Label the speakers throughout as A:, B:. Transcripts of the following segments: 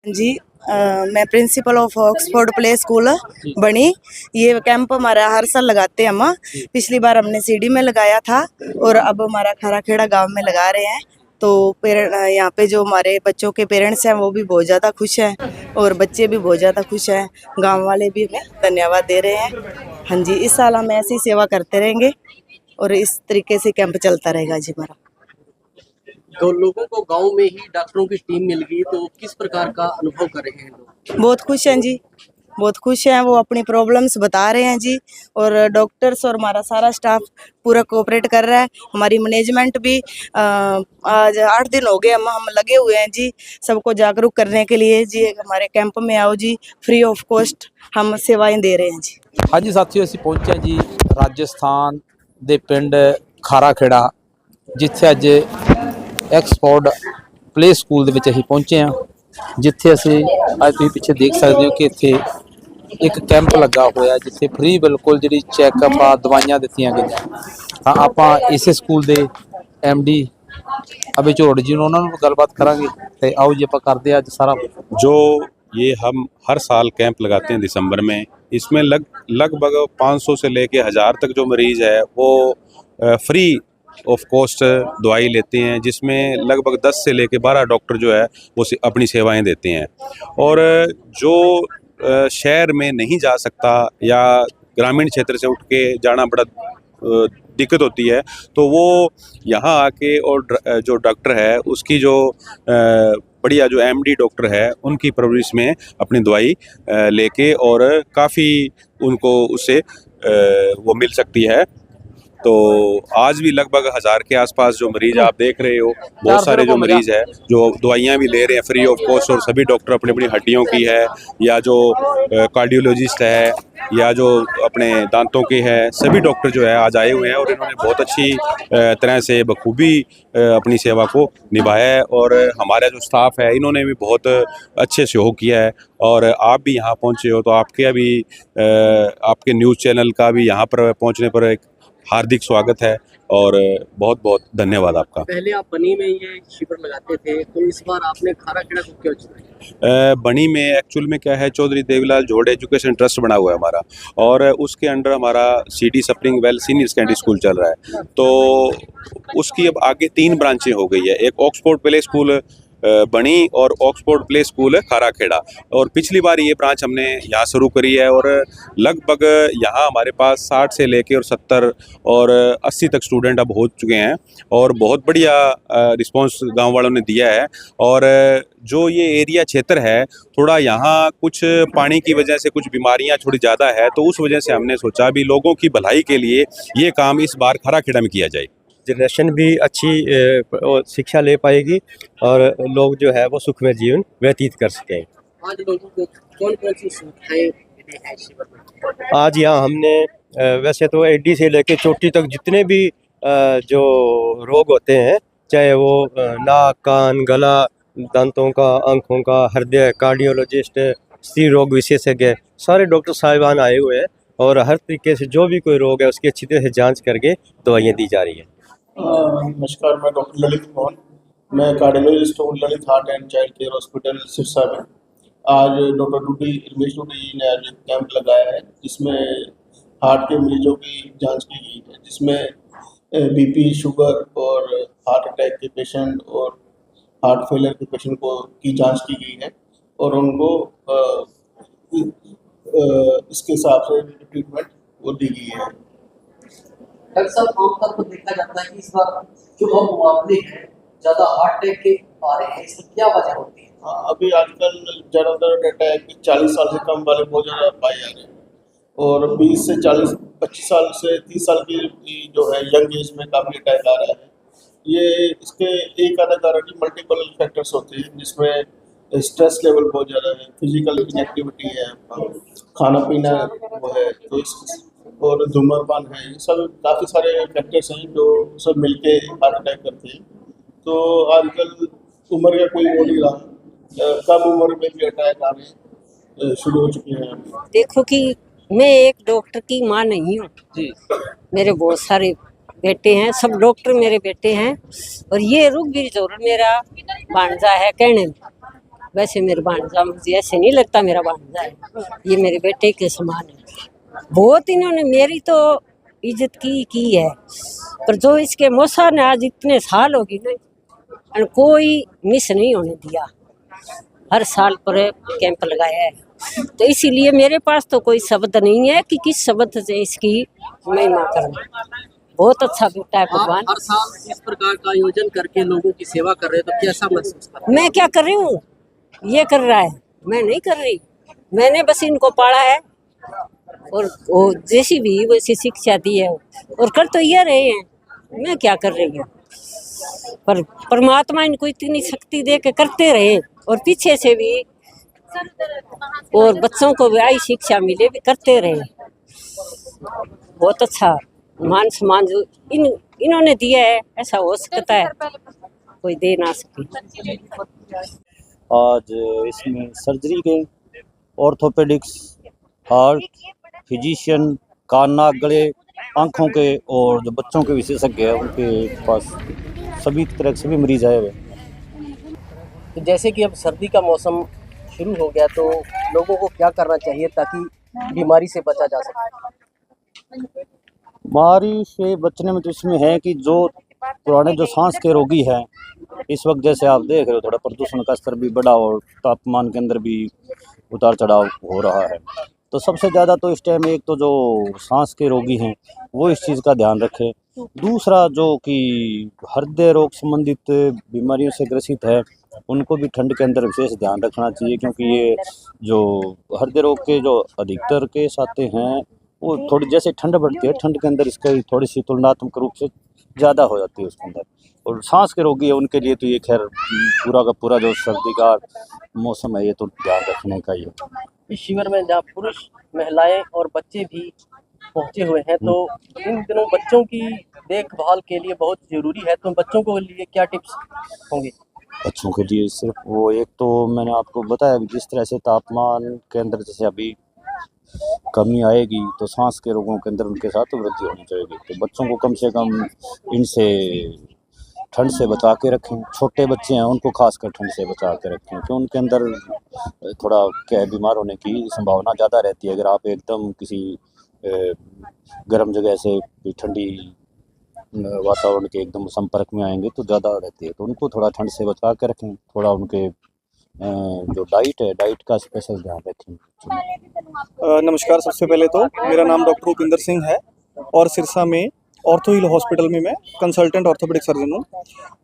A: जी मैं principle of Oxford play school बनी। ये कैंप हमारा हर साल लगाते हैं हम। पिछली बार हमने सीडी में लगाया था और अब हमारा खाराखेड़ा गांव में लगा रहे हैं। तो यहाँ पे जो हमारे बच्चों के पेरेंट्स हैं वो भी बहुत ज़्यादा खुश हैं और बच्चे भी बहुत ज़्यादा खुश हैं। गांव वाले भी हमें धन्यवाद दे रहे हैं। हाँ जी, इस साल हम ऐसी सेवा करते रहेंगे और इस तरीके से कैंप चलता रहेगा जी हमारा।
B: तो लोगों को गांव में ही डॉक्टरों की टीम मिल गई, तो किस प्रकार का अनुभव कर रहे हैं लोग?
A: बहुत खुश हैं जी, बहुत खुश हैं। वो अपनी प्रॉब्लम्स बता रहे हैं जी और डॉक्टर्स और हमारा सारा स्टाफ पूरा कोऑपरेट कर रहा है। हमारी मैनेजमेंट भी आज 8 दिन हो गए हम लगे हुए हैं जी सबको जागरूक करने के लिए। जी हमारे कैंप में आओ जी, फ्री ऑफ कॉस्ट हम सेवाएं दे रहे हैं जी।
C: हाँ जी साथियों, ਅਸੀਂ ਪਹੁੰਚੇ ਜੀ ਰਾਜਸਥਾਨ ਦੇ ਪਿੰਡ ਖਾਰਾ ਖੇੜਾ, ਜਿੱਥੇ ਅੱਜ ਐਕਸਫੋਰਡ ਪਲੇ ਸਕੂਲ ਦੇ ਵਿੱਚ ਅਸੀਂ ਪਹੁੰਚੇ ਹਾਂ, ਜਿੱਥੇ ਅਸੀਂ ਅੱਜ ਤੁਸੀਂ ਪਿੱਛੇ ਦੇਖ ਸਕਦੇ ਹੋ ਕਿ ਇੱਥੇ ਇੱਕ ਕੈਂਪ ਲੱਗਾ ਹੋਇਆ ਜਿੱਥੇ ਫ੍ਰੀ ਬਿਲਕੁਲ ਜਿਹੜੀ ਚੈੱਕਅਪ ਆ ਦਵਾਈਆਂ ਦਿੱਤੀਆਂ ਗਈਆਂ। ਤਾਂ ਆਪਾਂ ਇਸੇ ਸਕੂਲ ਦੇ ਐਮਡੀ ਅਭੇ ਝੋੜ ਜੀ ਨੂੰ ਉਹਨਾਂ ਨੂੰ ਗੱਲਬਾਤ ਕਰਾਂਗੇ ਤੇ ਆਓ ਜੀ ਆਪਾਂ ਕਰਦੇ ਅੱਜ ਸਾਰਾ
D: जो ये हम हर साल कैंप लगाते हैं दिसंबर में। इसमें लगभग 500 से लेके 1000 तक जो मरीज़ है वो फ्री ऑफ कॉस्ट दवाई लेते हैं, जिसमें लगभग 10 से लेके 12 डॉक्टर जो है वो अपनी सेवाएं देते हैं। और जो शहर में नहीं जा सकता या ग्रामीण क्षेत्र से उठ के जाना बड़ा दिक्कत होती है, तो वो यहाँ आके और जो डॉक्टर है उसकी जो बढ़िया जो एमडी डॉक्टर है उनकी परवरिश में अपनी दवाई लेके और काफ़ी उनको उससे वो मिल सकती है। तो आज भी लगभग 1000 के आसपास जो मरीज आप देख रहे हो, बहुत सारे जो मरीज है जो दवाइयाँ भी ले रहे हैं फ्री ऑफ कॉस्ट। और सभी डॉक्टर अपनी अपनी हड्डियों की है या जो कार्डियोलॉजिस्ट है या जो अपने दांतों के है, सभी डॉक्टर जो है आज आए हुए हैं और इन्होंने बहुत अच्छी तरह से बखूबी अपनी सेवा को निभाया है। और हमारा जो स्टाफ है इन्होंने भी बहुत अच्छे सहयोग किया है। और आप भी यहाँ पहुँचे हो तो आपके अभी आपके न्यूज़ चैनल का भी यहाँ पर पहुँचने पर एक हार्दिक स्वागत है और बहुत बहुत धन्यवाद आपका।
B: पहले आप बनी में ये शिविर लगाते थे, तो इस बार आपने खाराखेड़ा को क्यों चुना?
D: बनी में एक्चुअल में क्या है, चौधरी देवीलाल जोड़ एजुकेशन ट्रस्ट बना हुआ है हमारा, और उसके अंडर हमारा city spring well senior secondary school चल रहा है। तो उसकी अब आगे 3 ब्रांचें हो गई है, एक ऑक्सफोर्ड प्ले स्कूल बनी और ऑक्सफोर्ड प्ले स्कूल है खाराखेड़ा। और पिछली बार ये ब्रांच हमने यहाँ शुरू करी है और लगभग यहाँ हमारे पास 60 से लेके और 70 और 80 तक स्टूडेंट अब हो चुके हैं और बहुत बढ़िया रिस्पांस गांव वालों ने दिया है। और जो ये एरिया क्षेत्र है थोड़ा यहाँ कुछ पानी की वजह से कुछ बीमारियाँ थोड़ी ज़्यादा है, तो उस वजह से हमने सोचा भी लोगों की भलाई के लिए ये काम इस बार खाराखेड़ा में किया जाए।
E: जनरेशन भी अच्छी शिक्षा ले पाएगी और लोग जो है वो सुखमय जीवन व्यतीत कर सकें।
B: आज लोगों को कौन कौन सी सुविधाएं मिली है शिविर में?
E: आज यहाँ हमने वैसे तो एडी से लेके चोटी तक जितने भी जो रोग होते हैं, चाहे वो नाक, कान, गला, दांतों का, आँखों का, हृदय, कार्डियोलॉजिस्ट, स्त्री रोग विशेषज्ञ, सारे डॉक्टर साहिबान आए हुए हैं और हर तरीके से जो भी कोई रोग है उसकी अच्छी तरह से जाँच करके दवाइयाँ दी जा रही हैं।
F: नमस्कार, मैं डॉक्टर ललित मोहन, मैं कार्डियोलॉजिस्ट हूँ Lalit heart and child care hospital Sirsa में। आज डॉक्टर रमेश डूडी जी ने आज एक कैंप लगाया है जिसमें हार्ट के मरीजों की जांच की गई है, जिसमें बीपी, शुगर और हार्ट अटैक के पेशेंट और हार्ट फेलियर के पेशेंट को की जांच की गई है और उनको इसके हिसाब से ट्रीटमेंट वो दी गई है।
B: डॉक्टर साहब, आमतौर पर देखा जाता है कि इस बार जो हम मामले हैं ज़्यादा हार्ट अटैक के आ रहे हैं, इसकी क्या वजह होती है?
F: हाँ, अभी आजकल ज़्यादातर अटैक 40 साल से कम वाले बहुत ज़्यादा पाए जा रहे हैं और 20 से 40, 25 साल से 30 साल की जो है यंग एज में काफ़ी अटैक आ रहा है। ये इसके एक आधा कारण मल्टीपल फैक्टर्स होते हैं, जिसमें स्ट्रेस लेवल बहुत ज़्यादा है, फिजिकल इनएक्टिविटी है, खाना पीना वो है, तो इस और धूम्रपान है, ये सब काफ़ी सारे फैक्टर्स हैं जो सब मिलके हार्ट अटैक करते हैं। तो आजकल उम्र का कोई वो नहीं रहा, कम उम्र में भी अटैक आने शुरू हो चुके हैं।
G: देखो कि मैं एक डॉक्टर की माँ नहीं हूँ जी, मेरे बहुत सारे बेटे हैं, सब डॉक्टर मेरे बेटे हैं और ये रुकबीर जोर मेरा भांजा है कहने में। वैसे मेरे भांजा मुझे ऐसे नहीं लगता मेरा भांजा है, ये मेरे बेटे के समान है। बहुत इन्होंने मेरी तो इज्जत की है, पर जो इसके मौसा ने आज इतने साल हो गए ना, और कोई मिस नहीं होने दिया, हर साल पर कैंप लगाया है। तो इसीलिए मेरे पास तो कोई शब्द नहीं है कि किस शब्द से इसकी महिमा करूं। बहुत अच्छा बेटा है
B: आप
G: भगवान।
B: हर साल इस प्रकार का आयोजन करके लोगों की सेवा कर रहे हो, तो कैसा महसूस कर रहे
G: मैं क्या कर रही हूँ, ये कर रहा है, मैं नहीं कर रही। मैंने बस इनको पाला है और वो जैसी भी वैसी शिक्षा दी है, और कर तो ये रहे हैं, मैं क्या कर रही हूँ। पर परमात्मा इनको इतनी शक्ति दे के करते रहे, और पीछे से भी और बच्चों को भी आई शिक्षा मिले, भी करते रहे। बहुत अच्छा मान सम्मान जो इन्होंने दिया है, ऐसा हो सकता है कोई दे ना सके।
H: आज इसमें सर्जरी के, ऑर्थोपेडिक्स, हार्ट, फिजिशियन, कान नाक गले आँखों के, और जो बच्चों के विशेषज्ञ हैं उनके पास सभी तरह के सभी मरीज आए हुए हैं।
B: तो जैसे कि अब सर्दी का मौसम शुरू हो गया, तो लोगों को क्या करना चाहिए ताकि बीमारी से बचा जा सके?
H: बीमारी से बचने में तो इसमें है कि जो पुराने जो सांस के रोगी हैं, इस वक्त जैसे आप देख रहे हो थोड़ा प्रदूषण का स्तर भी बढ़ा और तापमान के अंदर भी उतार चढ़ाव हो रहा है, तो सबसे ज़्यादा तो इस टाइम एक तो जो सांस के रोगी हैं वो इस चीज़ का ध्यान रखें। दूसरा जो कि हृदय रोग संबंधित बीमारियों से ग्रसित है, उनको भी ठंड के अंदर विशेष ध्यान रखना चाहिए, क्योंकि ये जो हृदय रोग के जो अधिकतर केस आते हैं वो थोड़ी जैसे ठंड बढ़ती है, ठंड के अंदर इसका थोड़ी सी तुलनात्मक रूप से ज़्यादा हो जाती है उसके अंदर। और सांस के रोगी है उनके लिए तो ये खैर पूरा का पूरा जो सर्दी का मौसम है ये तो ध्यान रखने का ही है।
B: इस शिविर में जहाँ पुरुष, महिलाएं और बच्चे भी पहुंचे हुए हैं, तो इन दिनों बच्चों की देखभाल के लिए बहुत जरूरी है, तो बच्चों को लिए क्या टिप्स होंगे?
H: बच्चों के लिए सिर्फ वो एक तो मैंने आपको बताया जिस तरह से तापमान के अंदर जैसे अभी कमी आएगी तो सांस के रोगों के अंदर उनके साथ वृद्धि होनी चाहिए, तो बच्चों को कम से कम इनसे ठंड से बचा के रखें। छोटे बच्चे हैं उनको खासकर ठंड से बचा के रखें, तो उनके अंदर थोड़ा क्या है बीमार होने की संभावना ज़्यादा रहती है। अगर आप एकदम किसी गर्म जगह से ठंडी वातावरण के एकदम संपर्क में आएंगे तो ज़्यादा रहती है, तो उनको थोड़ा ठंड से बचा के रखें। थोड़ा उनके जो डाइट है, डाइट का स्पेशल ध्यान रखें।
I: नमस्कार, सबसे पहले तो मेरा नाम डॉक्टर उपिंदर सिंह है और सिरसा में ऑर्थो हिल हॉस्पिटल में मैं कंसल्टेंट ऑर्थोपेडिक सर्जन हूँ।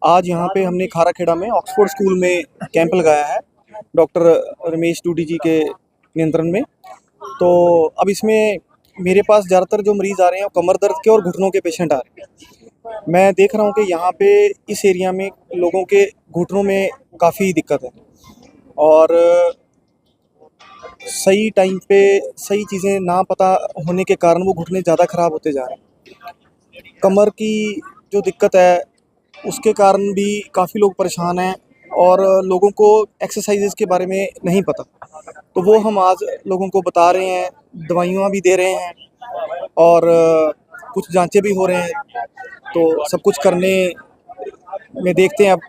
I: आज यहाँ पे हमने खाराखेड़ा में ऑक्सफोर्ड स्कूल में कैंप लगाया है डॉक्टर रमेश डूडी जी के नियंत्रण में। तो अब इसमें मेरे पास ज़्यादातर जो मरीज़ आ रहे हैं वो कमर दर्द के और घुटनों के पेशेंट आ रहे हैं। मैं देख रहा हूँ कि यहाँ पे इस एरिया में लोगों के घुटनों में काफ़ी दिक्कत है और सही टाइम पे सही चीज़ें ना पता होने के कारण वो घुटने ज़्यादा ख़राब होते जा रहे हैं। कमर की जो दिक्कत है उसके कारण भी काफ़ी लोग परेशान हैं और लोगों को एक्सरसाइजेज के बारे में नहीं पता, तो वो हम आज लोगों को बता रहे हैं, दवाइयाँ भी दे रहे हैं और कुछ जांचें भी हो रहे हैं। तो सब कुछ करने में देखते हैं अब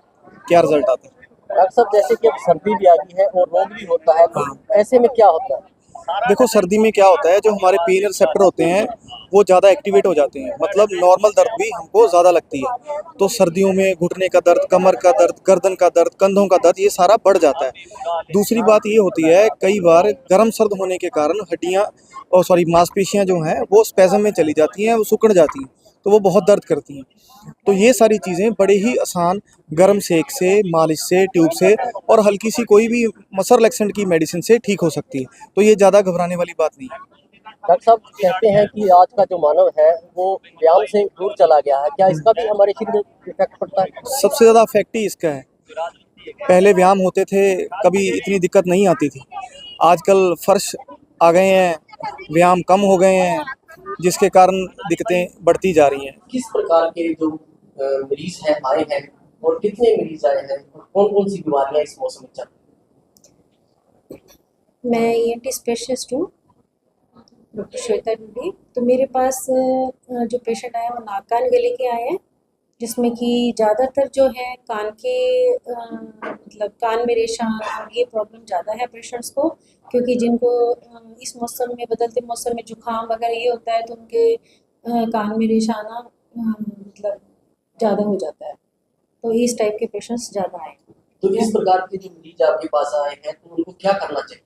I: क्या रिजल्ट आता है।
B: डॉक्टर साहब, जैसे कि अब सर्दी भी आ गई है और रोग भी होता है, तो ऐसे में क्या होता है?
I: देखो सर्दी में क्या होता है, जो हमारे पेन रिसेप्टर होते हैं वो ज़्यादा एक्टिवेट हो जाते हैं, मतलब नॉर्मल दर्द भी हमको ज़्यादा लगती है। तो सर्दियों में घुटने का दर्द, कमर का दर्द, गर्दन का दर्द, कंधों का दर्द ये सारा बढ़ जाता है। दूसरी बात ये होती है कई बार गर्म सर्द होने के कारण हड्डियाँ और मांसपेशियाँ जो हैं वो स्पैज़म में चली जाती हैं, वो सिकुड़ जाती हैं, तो वो बहुत दर्द करती हैं। तो ये सारी चीज़ें बड़े ही आसान गर्म सेक से, मालिश से, ट्यूब से और हल्की सी कोई भी मसल रिलैक्सेंट की मेडिसिन से ठीक हो सकती है। तो ये ज़्यादा घबराने वाली बात नहीं है।
B: डॉक्टर साहब कहते हैं कि आज का जो मानव है वो व्यायाम से दूर चला गया है, क्या इसका भी हमारे शरीर में इफेक्ट पड़ता है?
I: सबसे ज़्यादा इफेक्ट ही इसका है। पहले व्यायाम होते थे, कभी इतनी दिक्कत नहीं आती थी। आजकल फर्श आ गए हैं, व्यायाम कम हो गए हैं, जिसके कारण दिक्कतें बढ़ती जा रही हैं।
B: किस प्रकार के जो मरीज हैं आए हैं और कितने मरीज आए हैं, कौन कौन सी बीमारियां इस मौसम में चल रही हैं?
J: मैं ENT स्पेशलिस्ट हूँ, डॉक्टर श्वेता डूडी। तो मेरे पास जो पेशेंट आए हैं वो नाक कान गले के आए हैं जिसमें कि ज़्यादातर जो है कान के मतलब कान में रेशा और ये प्रॉब्लम ज़्यादा है पेशेंट्स को, क्योंकि जिनको इस मौसम में, बदलते मौसम में जुकाम वगैरह ये होता है तो उनके कान में रेशा आना मतलब ज़्यादा हो जाता है, तो इस टाइप के पेशेंट्स ज़्यादा आए।
B: तो इस प्रकार के जो मरीज आपके पास आए हैं तो उनको क्या करना चाहिए?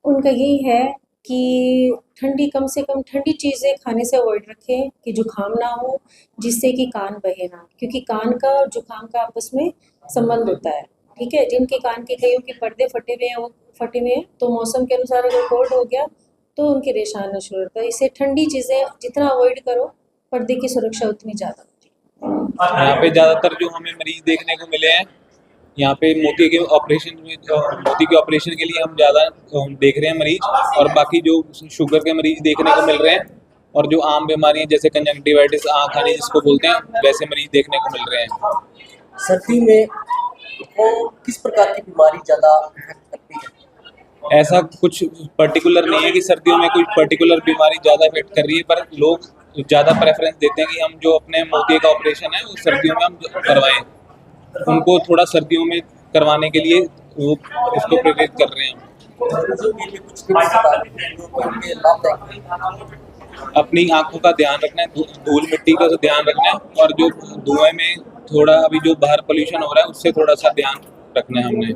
J: उनका यही है कि ठंडी, कम से कम ठंडी चीज़ें खाने से अवॉइड रखें कि जुकाम ना हो, जिससे कि कान बहे ना, क्योंकि कान का और जुकाम का आपस में संबंध होता है। ठीक है, जिनके कान के कईयों के पर्दे फटे हुए हैं, वो फटे हुए हैं, तो मौसम के अनुसार अगर कोल्ड हो गया तो उनके रेशा आना शुरू होता है। इससे ठंडी चीज़ें जितना अवॉइड करो, पर्दे की सुरक्षा उतनी ज़्यादा होती है।
K: यहाँ पे ज़्यादातर जो हमें मरीज देखने को मिले हैं, यहाँ पे मोती के ऑपरेशन के लिए हम ज़्यादा देख रहे हैं मरीज, और बाकी जो शुगर के मरीज देखने को मिल रहे हैं, और जो आम बीमारियाँ जैसे कंजंक्टिवाइटिस, आँख आने जिसको बोलते हैं, वैसे मरीज देखने को मिल रहे हैं।
B: सर्दी में वो किस प्रकार की बीमारी ज़्यादा अफेक्ट करती है?
K: ऐसा कुछ पर्टिकुलर नहीं है कि सर्दियों में कोई पर्टिकुलर बीमारी ज़्यादा इफेक्ट कर रही है, पर लोग ज़्यादा प्रेफरेंस देते हैं कि हम जो अपने मोतिये का ऑपरेशन है वो सर्दियों में हम करवाएं। उनको थोड़ा सर्दियों में करवाने के लिए वो इसको प्रेरित कर रहे हैं। अपनी आंखों का ध्यान रखना है, धूल मिट्टी का ध्यान रखना है, और जो धुएं में थोड़ा अभी जो बाहर पोल्यूशन हो रहा है उससे थोड़ा सा ध्यान रखना है हमने।